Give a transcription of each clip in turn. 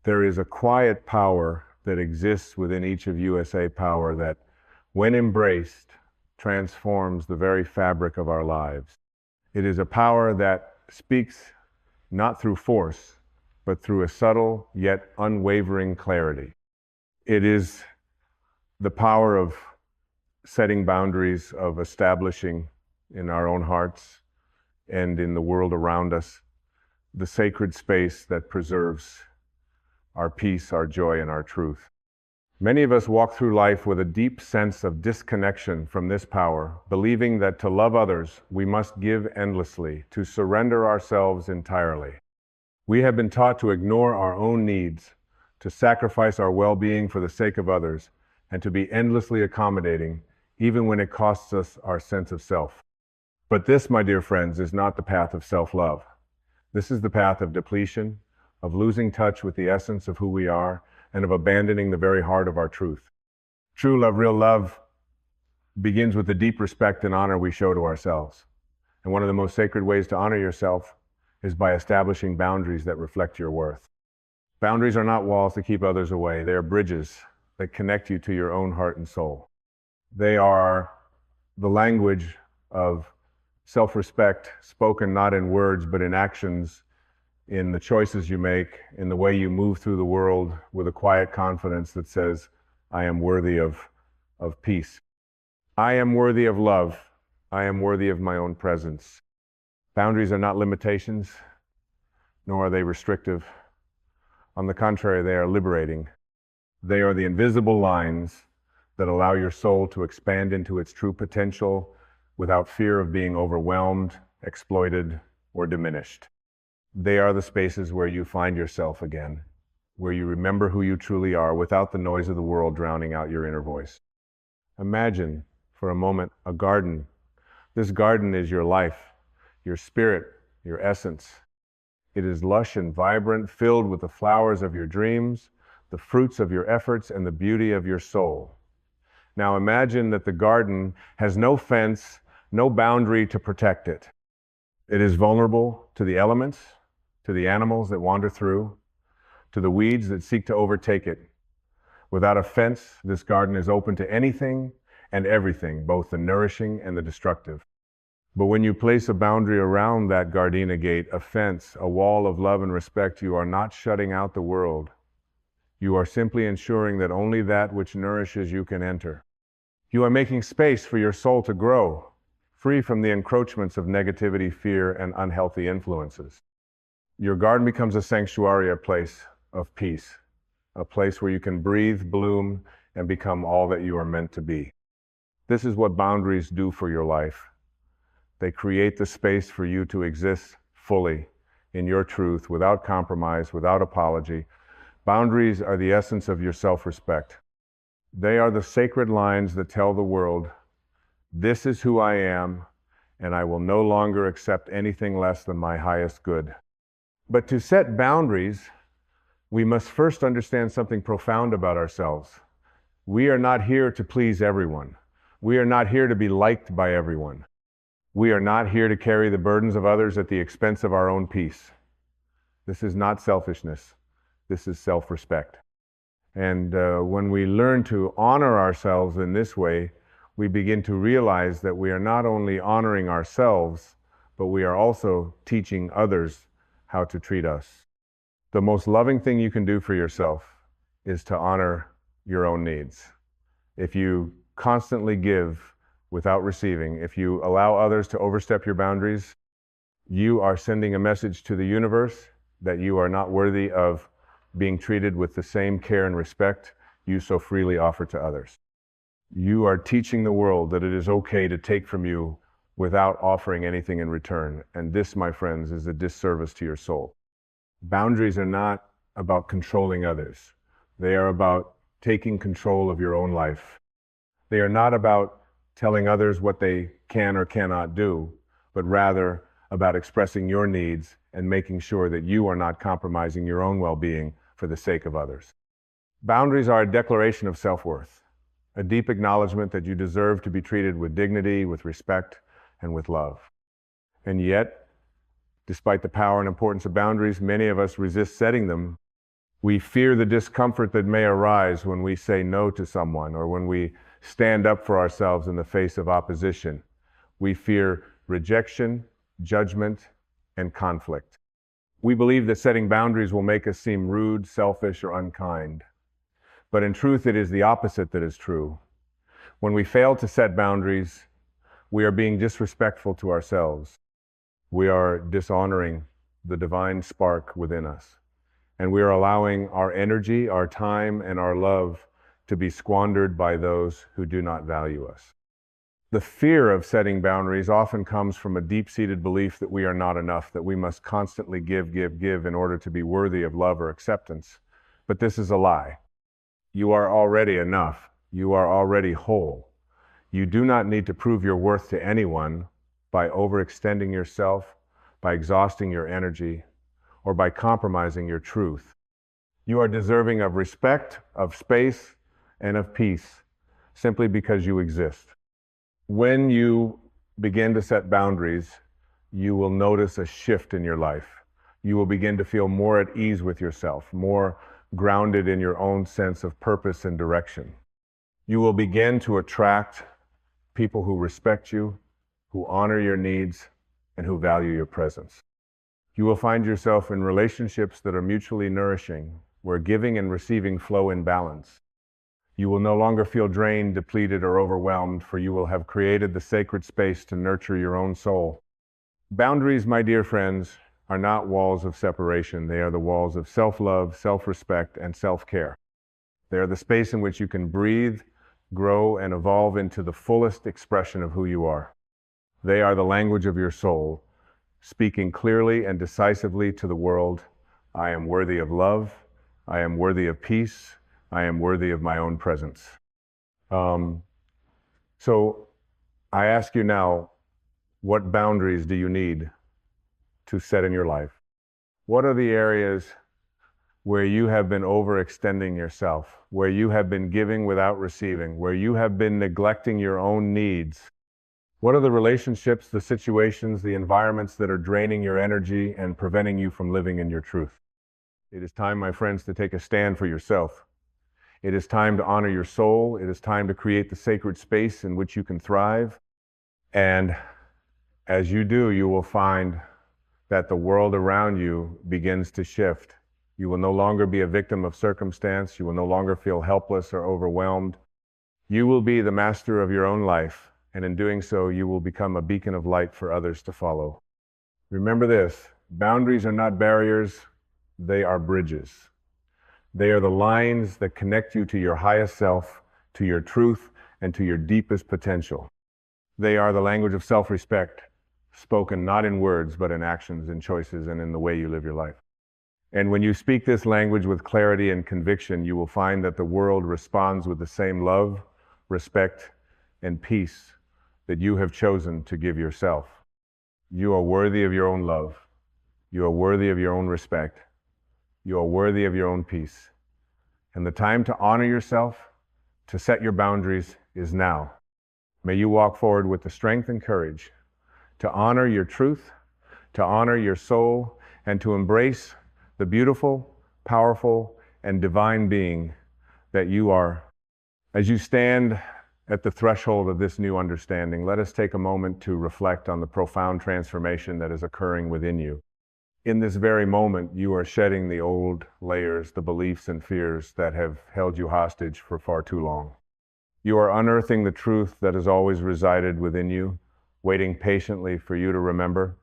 There is a quiet power that exists within each of USA Power that, when embraced, transforms the very fabric of our lives. It is a power that speaks not through force, but through a subtle yet unwavering clarity. It is the power of setting boundaries, of establishing in our own hearts and in the world around us the sacred space that preserves our peace, our joy, and our truth. Many of us walk through life with a deep sense of disconnection from this power, believing that to love others, we must give endlessly, to surrender ourselves entirely. We have been taught to ignore our own needs, to sacrifice our well-being for the sake of others, and to be endlessly accommodating, even when it costs us our sense of self. But this, my dear friends, is not the path of self-love. This is the path of depletion, of losing touch with the essence of who we are, and of abandoning the very heart of our truth. True love, real love, begins with the deep respect and honor we show to ourselves. And one of the most sacred ways to honor yourself is by establishing boundaries that reflect your worth. Boundaries are not walls to keep others away. They are bridges that connect you to your own heart and soul. They are the language of self-respect, spoken not in words, but in actions, in the choices you make, in the way you move through the world with a quiet confidence that says, I am worthy of peace. I am worthy of love. I am worthy of my own presence. Boundaries are not limitations, nor are they restrictive. On the contrary, they are liberating. They are the invisible lines that allow your soul to expand into its true potential without fear of being overwhelmed, exploited, or diminished. They are the spaces where you find yourself again, where you remember who you truly are without the noise of the world drowning out your inner voice. Imagine, for a moment, a garden. This garden is your life, your spirit, your essence. It is lush and vibrant, filled with the flowers of your dreams, the fruits of your efforts, and the beauty of your soul. Now imagine that the garden has no fence, no boundary to protect it. It is vulnerable to the elements, to the animals that wander through, to the weeds that seek to overtake it. Without a fence, this garden is open to anything and everything, both the nourishing and the destructive. But when you place a boundary around that gardena gate, a fence, a wall of love and respect, you are not shutting out the world. You are simply ensuring that only that which nourishes you can enter. You are making space for your soul to grow, free from the encroachments of negativity, fear, and unhealthy influences. Your garden becomes a sanctuary, a place of peace, a place where you can breathe, bloom, and become all that you are meant to be. This is what boundaries do for your life. They create the space for you to exist fully in your truth, without compromise, without apology. Boundaries are the essence of your self-respect. They are the sacred lines that tell the world, this is who I am, and I will no longer accept anything less than my highest good. But to set boundaries, we must first understand something profound about ourselves. We are not here to please everyone. We are not here to be liked by everyone. We are not here to carry the burdens of others at the expense of our own peace. This is not selfishness. This is self-respect. And when we learn to honor ourselves in this way, we begin to realize that we are not only honoring ourselves, but we are also teaching others how to treat us. The most loving thing you can do for yourself is to honor your own needs. If you constantly give without receiving, if you allow others to overstep your boundaries, you are sending a message to the universe that you are not worthy of being treated with the same care and respect you so freely offer to others. You are teaching the world that it is okay to take from you without offering anything in return. And this, my friends, is a disservice to your soul. Boundaries are not about controlling others. They are about taking control of your own life. They are not about telling others what they can or cannot do, but rather about expressing your needs and making sure that you are not compromising your own well-being for the sake of others. Boundaries are a declaration of self-worth, a deep acknowledgement that you deserve to be treated with dignity, with respect, and with love. And yet, despite the power and importance of boundaries, many of us resist setting them We fear the discomfort that may arise when we say no to someone or when we stand up for ourselves in the face of opposition. We fear rejection, judgment, and conflict. We believe that setting boundaries will make us seem rude, selfish, or unkind. But in truth, it is the opposite that is true. When we fail to set boundaries, we are being disrespectful to ourselves. We are dishonoring the divine spark within us. And we are allowing our energy, our time, and our love to be squandered by those who do not value us. The fear of setting boundaries often comes from a deep-seated belief that we are not enough, that we must constantly give in order to be worthy of love or acceptance. But this is a lie. You are already enough. You are already whole. You do not need to prove your worth to anyone by overextending yourself, by exhausting your energy, or by compromising your truth. You are deserving of respect, of space, and of peace, simply because you exist. When you begin to set boundaries, you will notice a shift in your life. You will begin to feel more at ease with yourself, more grounded in your own sense of purpose and direction. You will begin to attract people who respect you, who honor your needs, and who value your presence. You will find yourself in relationships that are mutually nourishing, where giving and receiving flow in balance. You will no longer feel drained, depleted, or overwhelmed, for you will have created the sacred space to nurture your own soul. Boundaries, my dear friends, are not walls of separation. They are the walls of self-love, self-respect, and self-care. They are the space in which you can breathe, grow, and evolve into the fullest expression of who you are. They are the language of your soul, speaking clearly and decisively to the world. I am worthy of love. I am worthy of peace. I am worthy of my own presence. So I ask you now, what boundaries do you need to set in your life? What are the areas where you have been overextending yourself, where you have been giving without receiving, where you have been neglecting your own needs? What are the relationships, the situations, the environments that are draining your energy and preventing you from living in your truth? It is time, my friends, to take a stand for yourself. It is time to honor your soul. It is time to create the sacred space in which you can thrive. And as you do, you will find that the world around you begins to shift. You will no longer be a victim of circumstance. You will no longer feel helpless or overwhelmed. You will be the master of your own life, and in doing so, you will become a beacon of light for others to follow. Remember this, boundaries are not barriers, they are bridges. They are the lines that connect you to your highest self, to your truth, and to your deepest potential. They are the language of self-respect, spoken not in words, but in actions, in choices, and in the way you live your life. And when you speak this language with clarity and conviction, you will find that the world responds with the same love, respect, and peace that you have chosen to give yourself. You are worthy of your own love. You are worthy of your own respect. You are worthy of your own peace. And the time to honor yourself, to set your boundaries, is now. May you walk forward with the strength and courage to honor your truth, to honor your soul, and to embrace the beautiful, powerful, and divine being that you are. As you stand at the threshold of this new understanding, let us take a moment to reflect on the profound transformation that is occurring within you. In this very moment, you are shedding the old layers, the beliefs and fears that have held you hostage for far too long. You are unearthing the truth that has always resided within you, waiting patiently for you to remember.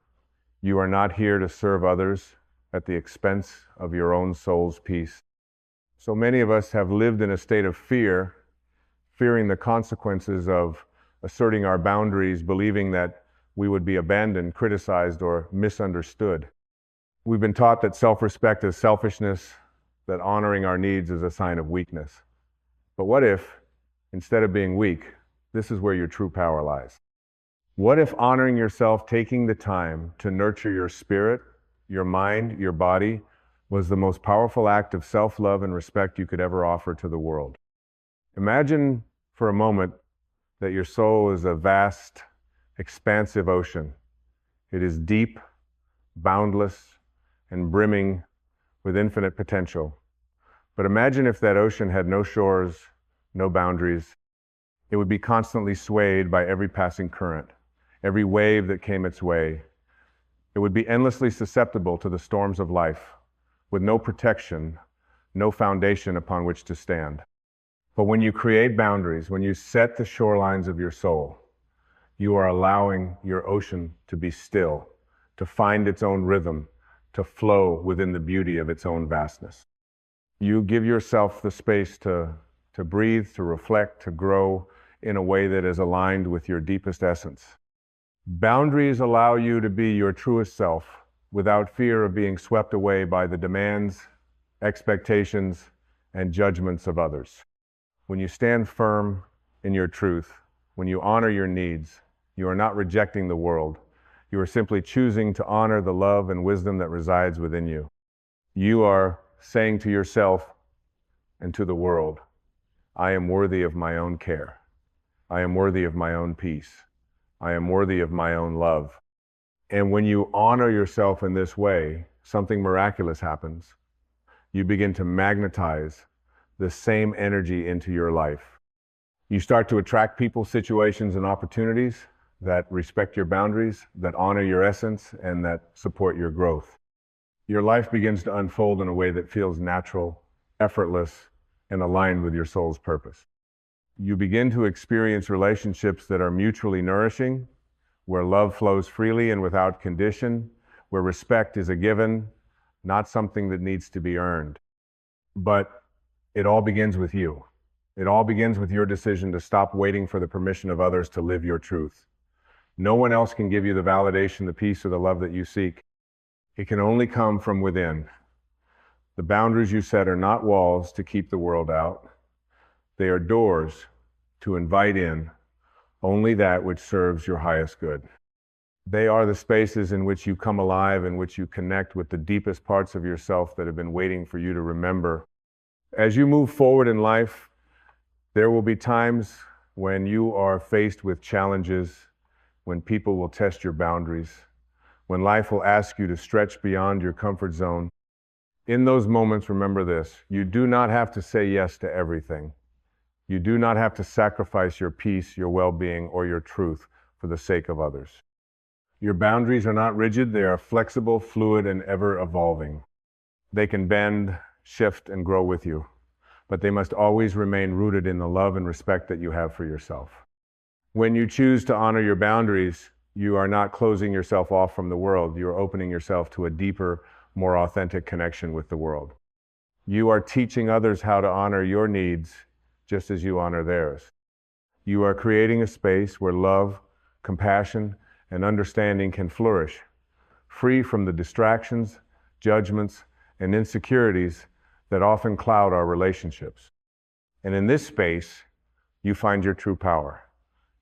You are not here to serve others at the expense of your own soul's peace. So many of us have lived in a state of fear, fearing the consequences of asserting our boundaries, believing that we would be abandoned, criticized, or misunderstood. We've been taught that self-respect is selfishness, that honoring our needs is a sign of weakness. But what if, instead of being weak, this is where your true power lies? What if honoring yourself, taking the time to nurture your spirit, your mind, your body, was the most powerful act of self-love and respect you could ever offer to the world? Imagine for a moment that your soul is a vast, expansive ocean. It is deep, boundless, and brimming with infinite potential. But imagine if that ocean had no shores, no boundaries. It would be constantly swayed by every passing current, every wave that came its way. It would be endlessly susceptible to the storms of life, with no protection, no foundation upon which to stand. But when you create boundaries, when you set the shorelines of your soul, you are allowing your ocean to be still, to find its own rhythm, to flow within the beauty of its own vastness. You give yourself the space to breathe, to reflect, to grow in a way that is aligned with your deepest essence. Boundaries allow you to be your truest self without fear of being swept away by the demands, expectations, and judgments of others. When you stand firm in your truth, when you honor your needs, you are not rejecting the world. You are simply choosing to honor the love and wisdom that resides within you. You are saying to yourself and to the world, I am worthy of my own care. I am worthy of my own peace. I am worthy of my own love. And when you honor yourself in this way, something miraculous happens. You begin to magnetize the same energy into your life. You start to attract people, situations, and opportunities that respect your boundaries, that honor your essence, and that support your growth. Your life begins to unfold in a way that feels natural, effortless, and aligned with your soul's purpose. You begin to experience relationships that are mutually nourishing, where love flows freely and without condition, where respect is a given, not something that needs to be earned. But it all begins with you. It all begins with your decision to stop waiting for the permission of others to live your truth. No one else can give you the validation, the peace, or the love that you seek. It can only come from within. The boundaries you set are not walls to keep the world out. They are doors to invite in only that which serves your highest good. They are the spaces in which you come alive, in which you connect with the deepest parts of yourself that have been waiting for you to remember. As you move forward in life, there will be times when you are faced with challenges, when people will test your boundaries, when life will ask you to stretch beyond your comfort zone. In those moments, remember this: you do not have to say yes to everything. You do not have to sacrifice your peace, your well-being, or your truth for the sake of others. Your boundaries are not rigid. They are flexible, fluid, and ever evolving. They can bend, shift, and grow with you, but they must always remain rooted in the love and respect that you have for yourself. When you choose to honor your boundaries, you are not closing yourself off from the world. You are opening yourself to a deeper, more authentic connection with the world. You are teaching others how to honor your needs just as you honor theirs. You are creating a space where love, compassion, and understanding can flourish, free from the distractions, judgments, and insecurities that often cloud our relationships. And in this space, you find your true power.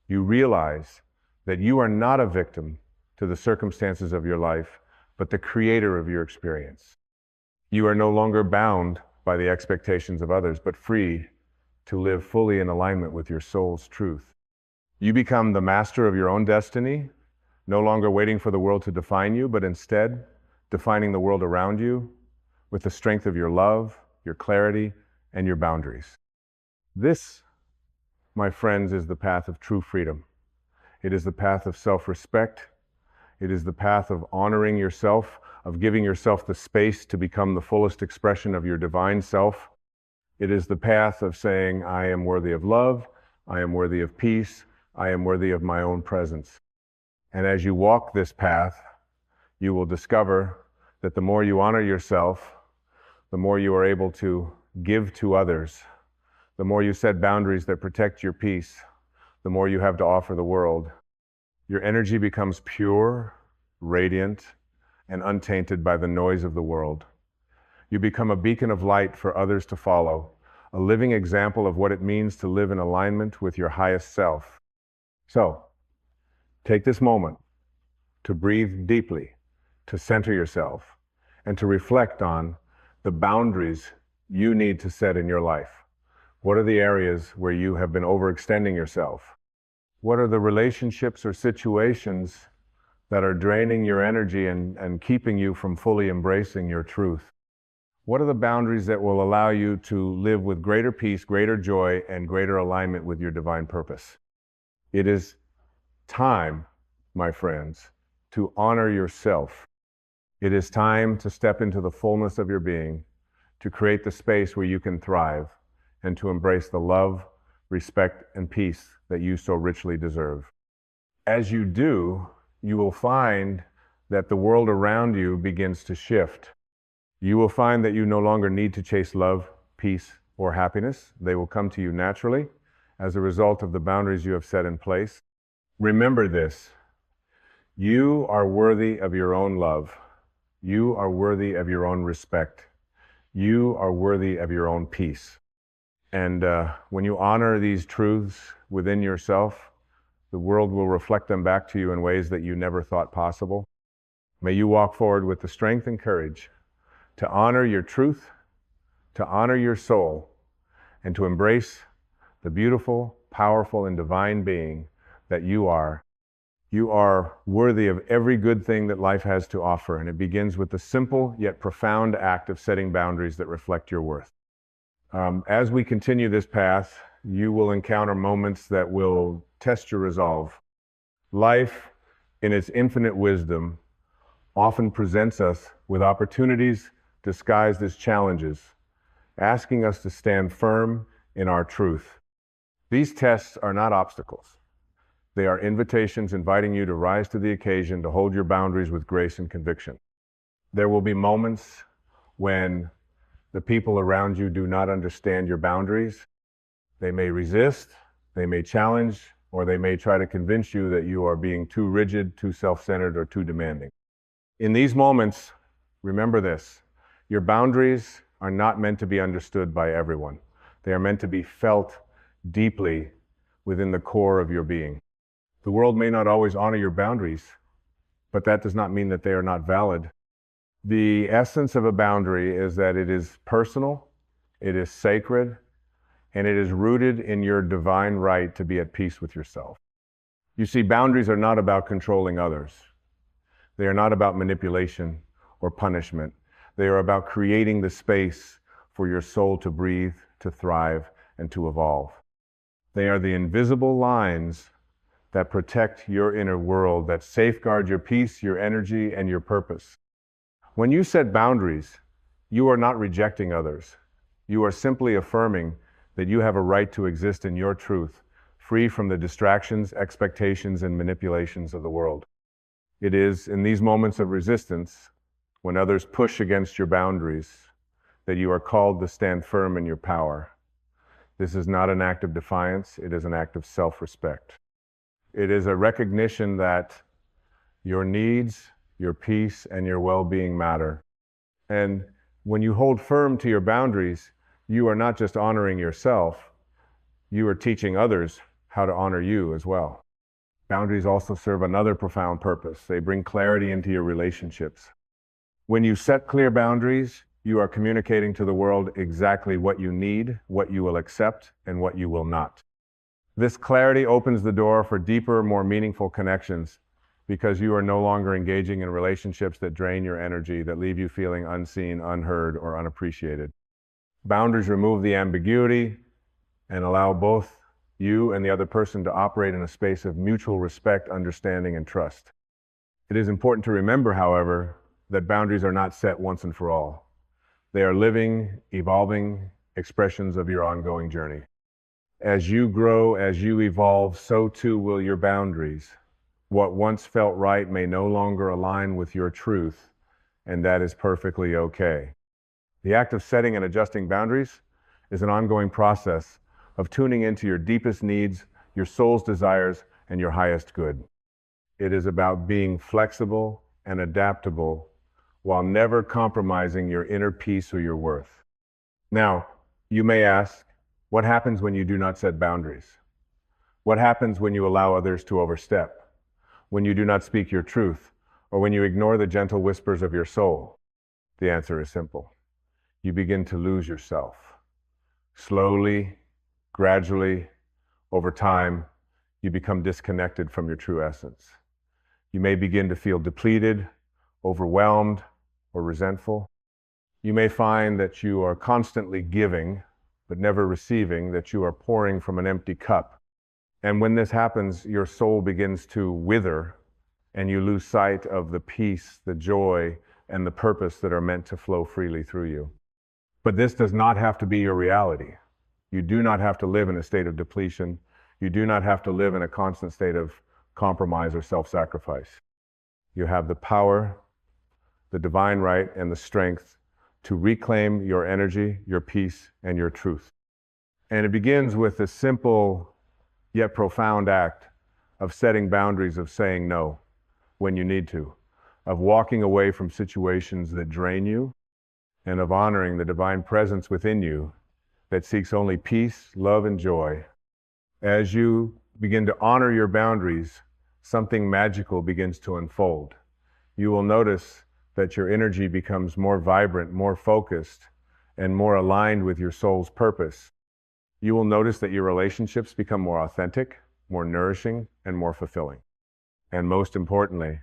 You realize that you are not a victim to the circumstances of your life, but the creator of your experience. You are no longer bound by the expectations of others, but free to live fully in alignment with your soul's truth. You become the master of your own destiny, no longer waiting for the world to define you, but instead defining the world around you with the strength of your love, your clarity, and your boundaries. This, my friends, is the path of true freedom. It is the path of self-respect. It is the path of honoring yourself, of giving yourself the space to become the fullest expression of your divine self. It is the path of saying, I am worthy of love, I am worthy of peace, I am worthy of my own presence. And as you walk this path, you will discover that the more you honor yourself, the more you are able to give to others. The more you set boundaries that protect your peace, the more you have to offer the world. Your energy becomes pure, radiant, and untainted by the noise of the world. You become a beacon of light for others to follow, a living example of what it means to live in alignment with your highest self. So, take this moment to breathe deeply, to center yourself, and to reflect on the boundaries you need to set in your life. What are the areas where you have been overextending yourself? What are the relationships or situations that are draining your energy and keeping you from fully embracing your truth? What are the boundaries that will allow you to live with greater peace, greater joy, and greater alignment with your divine purpose? It is time, my friends, to honor yourself. It is time to step into the fullness of your being, to create the space where you can thrive, and to embrace the love, respect, and peace that you so richly deserve. As you do, you will find that the world around you begins to shift. You will find that you no longer need to chase love, peace, or happiness. They will come to you naturally as a result of the boundaries you have set in place. Remember this: you are worthy of your own love. You are worthy of your own respect. You are worthy of your own peace. And when you honor these truths within yourself, the world will reflect them back to you in ways that you never thought possible. May you walk forward with the strength and courage to honor your truth, to honor your soul, and to embrace the beautiful, powerful, and divine being that you are. You are worthy of every good thing that life has to offer, and it begins with the simple yet profound act of setting boundaries that reflect your worth. As we continue this path, you will encounter moments that will test your resolve. Life, in its infinite wisdom, often presents us with opportunities disguised as challenges, asking us to stand firm in our truth. These tests are not obstacles. They are invitations inviting you to rise to the occasion, to hold your boundaries with grace and conviction. There will be moments when the people around you do not understand your boundaries. They may resist, they may challenge, or they may try to convince you that you are being too rigid, too self-centered, or too demanding. In these moments, remember this: your boundaries are not meant to be understood by everyone. They are meant to be felt deeply within the core of your being. The world may not always honor your boundaries, but that does not mean that they are not valid. The essence of a boundary is that it is personal, it is sacred, and it is rooted in your divine right to be at peace with yourself. You see, boundaries are not about controlling others. They are not about manipulation or punishment. They are about creating the space for your soul to breathe, to thrive, and to evolve. They are the invisible lines that protect your inner world, that safeguard your peace, your energy, and your purpose. When you set boundaries, you are not rejecting others. You are simply affirming that you have a right to exist in your truth, free from the distractions, expectations, and manipulations of the world. It is in these moments of resistance, when others push against your boundaries, that you are called to stand firm in your power. This is not an act of defiance, it is an act of self-respect. It is a recognition that your needs, your peace, and your well-being matter. And when you hold firm to your boundaries, you are not just honoring yourself, you are teaching others how to honor you as well. Boundaries also serve another profound purpose. They bring clarity into your relationships. When you set clear boundaries, you are communicating to the world exactly what you need, what you will accept, and what you will not. This clarity opens the door for deeper, more meaningful connections, because you are no longer engaging in relationships that drain your energy, that leave you feeling unseen, unheard, or unappreciated. Boundaries remove the ambiguity and allow both you and the other person to operate in a space of mutual respect, understanding, and trust. It is important to remember, however, that boundaries are not set once and for all. They are living, evolving expressions of your ongoing journey. As you grow, as you evolve, so too will your boundaries. What once felt right may no longer align with your truth, and that is perfectly okay. The act of setting and adjusting boundaries is an ongoing process of tuning into your deepest needs, your soul's desires, and your highest good. It is about being flexible and adaptable while never compromising your inner peace or your worth. Now, you may ask, what happens when you do not set boundaries? What happens when you allow others to overstep? When you do not speak your truth, or when you ignore the gentle whispers of your soul? The answer is simple. You begin to lose yourself. Slowly, gradually, over time, you become disconnected from your true essence. You may begin to feel depleted, overwhelmed, or resentful. You may find that you are constantly giving, but never receiving, that you are pouring from an empty cup. And when this happens, your soul begins to wither, and you lose sight of the peace, the joy, and the purpose that are meant to flow freely through you. But this does not have to be your reality. You do not have to live in a state of depletion. You do not have to live in a constant state of compromise or self-sacrifice. You have the power, the divine right, and the strength to reclaim your energy, your peace, and your truth. And it begins with a simple yet profound act of setting boundaries, of saying no when you need to, of walking away from situations that drain you, and of honoring the divine presence within you that seeks only peace, love, and joy. As you begin to honor your boundaries, something magical begins to unfold. You will notice that your energy becomes more vibrant, more focused, and more aligned with your soul's purpose. You will notice that your relationships become more authentic, more nourishing, and more fulfilling. And most importantly,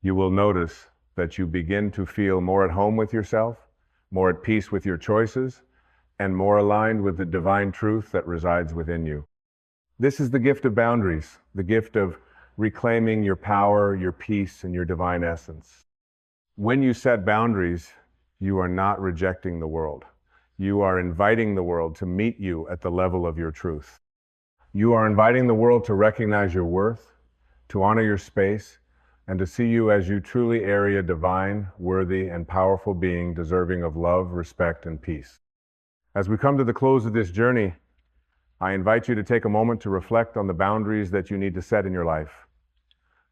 you will notice that you begin to feel more at home with yourself, more at peace with your choices, and more aligned with the divine truth that resides within you. This is the gift of boundaries, the gift of reclaiming your power, your peace, and your divine essence. When you set boundaries, you are not rejecting the world. You are inviting the world to meet you at the level of your truth. You are inviting the world to recognize your worth, to honor your space, and to see you as you truly are a divine, worthy, and powerful being deserving of love, respect, and peace. As we come to the close of this journey, I invite you to take a moment to reflect on the boundaries that you need to set in your life.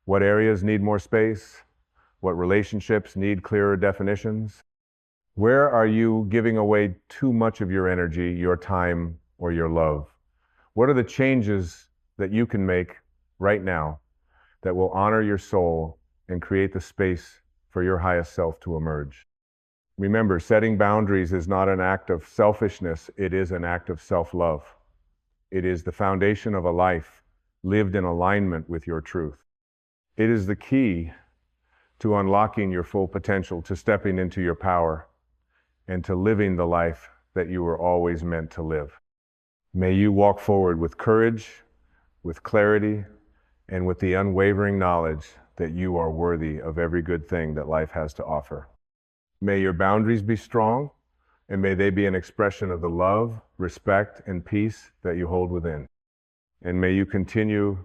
What areas need more space? What relationships need clearer definitions? Where are you giving away too much of your energy, your time, or your love? What are the changes that you can make right now that will honor your soul and create the space for your highest self to emerge? Remember, setting boundaries is not an act of selfishness, it is an act of self-love. It is the foundation of a life lived in alignment with your truth. It is the key to unlocking your full potential, to stepping into your power, and to living the life that you were always meant to live. May you walk forward with courage, with clarity, and with the unwavering knowledge that you are worthy of every good thing that life has to offer. May your boundaries be strong, and may they be an expression of the love, respect, and peace that you hold within. And may you continue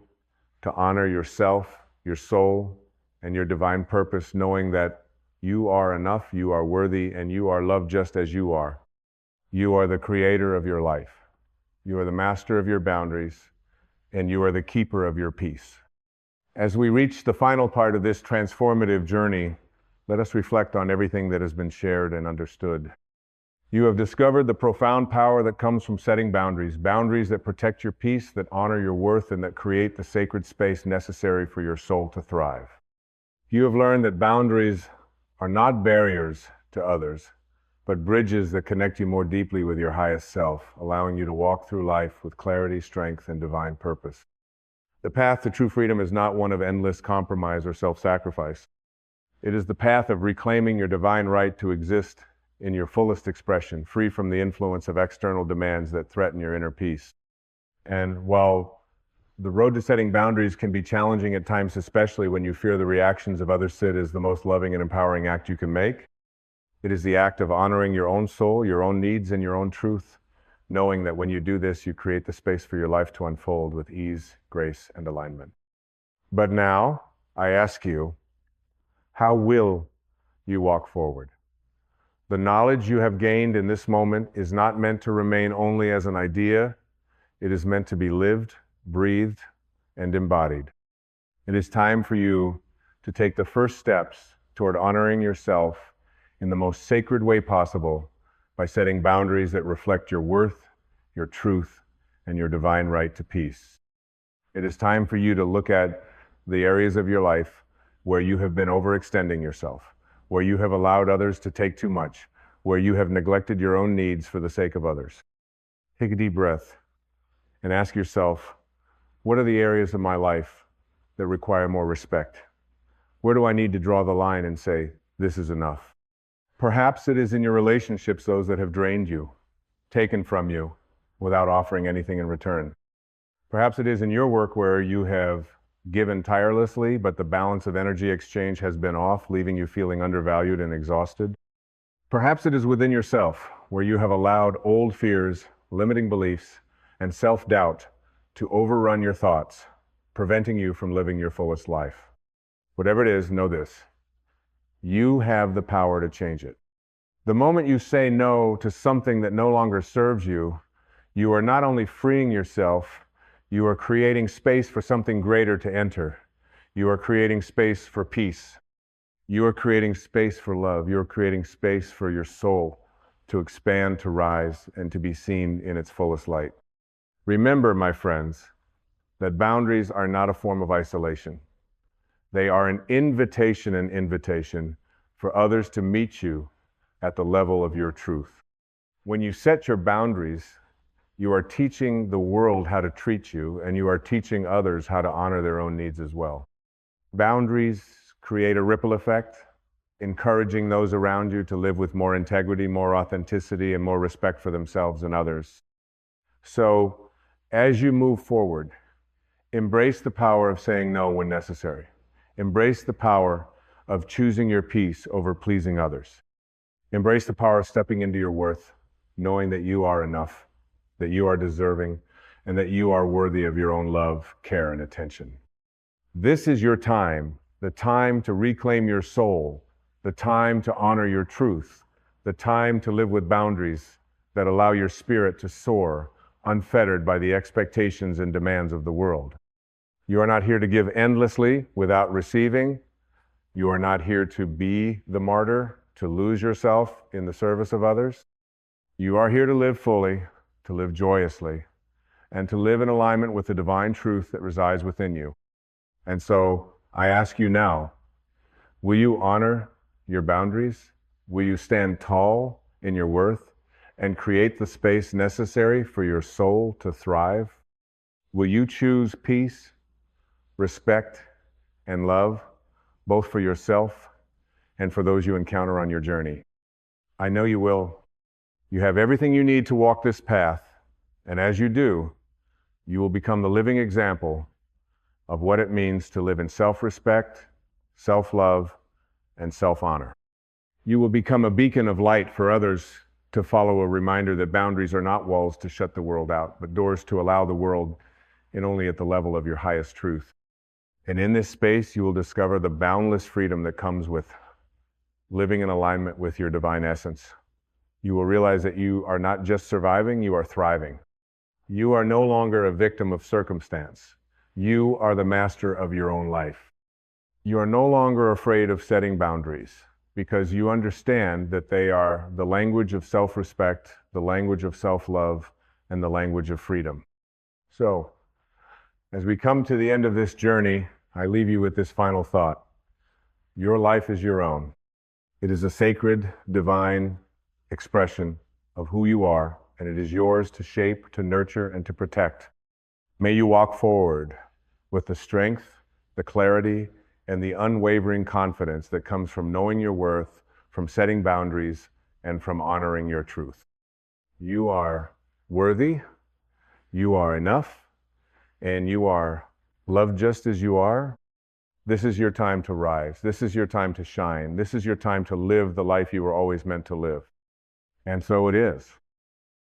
to honor yourself, your soul, and your divine purpose, knowing that you are enough, you are worthy, and you are loved just as you are. You are the creator of your life. You are the master of your boundaries, and you are the keeper of your peace. As we reach the final part of this transformative journey, let us reflect on everything that has been shared and understood. You have discovered the profound power that comes from setting boundaries, boundaries that protect your peace, that honor your worth, and that create the sacred space necessary for your soul to thrive. You have learned that boundaries are not barriers to others, but bridges that connect you more deeply with your highest self, allowing you to walk through life with clarity, strength, and divine purpose. The path to true freedom is not one of endless compromise or self-sacrifice. It is the path of reclaiming your divine right to exist in your fullest expression, free from the influence of external demands that threaten your inner peace. And while the road to setting boundaries can be challenging at times, especially when you fear the reactions of others, it is the most loving and empowering act you can make. It is the act of honoring your own soul, your own needs, and your own truth, knowing that when you do this, you create the space for your life to unfold with ease, grace, and alignment. But now, I ask you, how will you walk forward? The knowledge you have gained in this moment is not meant to remain only as an idea. It is meant to be lived, breathed, and embodied. It is time for you to take the first steps toward honoring yourself in the most sacred way possible by setting boundaries that reflect your worth, your truth, and your divine right to peace. It is time for you to look at the areas of your life where you have been overextending yourself, where you have allowed others to take too much, where you have neglected your own needs for the sake of others. Take a deep breath and ask yourself, what are the areas of my life that require more respect? Where do I need to draw the line and say, this is enough? Perhaps it is in your relationships, those that have drained you, taken from you, without offering anything in return. Perhaps it is in your work where you have given tirelessly, but the balance of energy exchange has been off, leaving you feeling undervalued and exhausted. Perhaps it is within yourself, where you have allowed old fears, limiting beliefs, and self-doubt to overrun your thoughts, preventing you from living your fullest life. Whatever it is, know this: you have the power to change it. The moment you say no to something that no longer serves you, you are not only freeing yourself, you are creating space for something greater to enter. You are creating space for peace. You are creating space for love. You are creating space for your soul to expand, to rise, and to be seen in its fullest light. Remember, my friends, that boundaries are not a form of isolation. They are an invitation for others to meet you at the level of your truth. When you set your boundaries, you are teaching the world how to treat you, and you are teaching others how to honor their own needs as well. Boundaries create a ripple effect, encouraging those around you to live with more integrity, more authenticity, and more respect for themselves and others. So, as you move forward, embrace the power of saying no when necessary. Embrace the power of choosing your peace over pleasing others. Embrace the power of stepping into your worth, knowing that you are enough, that you are deserving, and that you are worthy of your own love, care, and attention. This is your time, the time to reclaim your soul, the time to honor your truth, the time to live with boundaries that allow your spirit to soar, unfettered by the expectations and demands of the world. You are not here to give endlessly without receiving. You are not here to be the martyr, to lose yourself in the service of others. You are here to live fully, to live joyously, and to live in alignment with the divine truth that resides within you. And so I ask you now, will you honor your boundaries? Will you stand tall in your worth and create the space necessary for your soul to thrive? Will you choose peace, respect, and love, both for yourself and for those you encounter on your journey? I know you will. You have everything you need to walk this path, and as you do, you will become the living example of what it means to live in self-respect, self-love, and self-honor. You will become a beacon of light for others to follow, a reminder that boundaries are not walls to shut the world out, but doors to allow the world in only at the level of your highest truth. And in this space, you will discover the boundless freedom that comes with living in alignment with your divine essence. You will realize that you are not just surviving, you are thriving. You are no longer a victim of circumstance. You are the master of your own life. You are no longer afraid of setting boundaries because you understand that they are the language of self-respect, the language of self-love, and the language of freedom. So, as we come to the end of this journey, I leave you with this final thought. Your life is your own. It is a sacred, divine expression of who you are, and it is yours to shape, to nurture, and to protect. May you walk forward with the strength, the clarity, and the unwavering confidence that comes from knowing your worth, from setting boundaries, and from honoring your truth. You are worthy, you are enough, and you are loved just as you are. This is your time to rise. This is your time to shine. This is your time to live the life you were always meant to live. And so it is.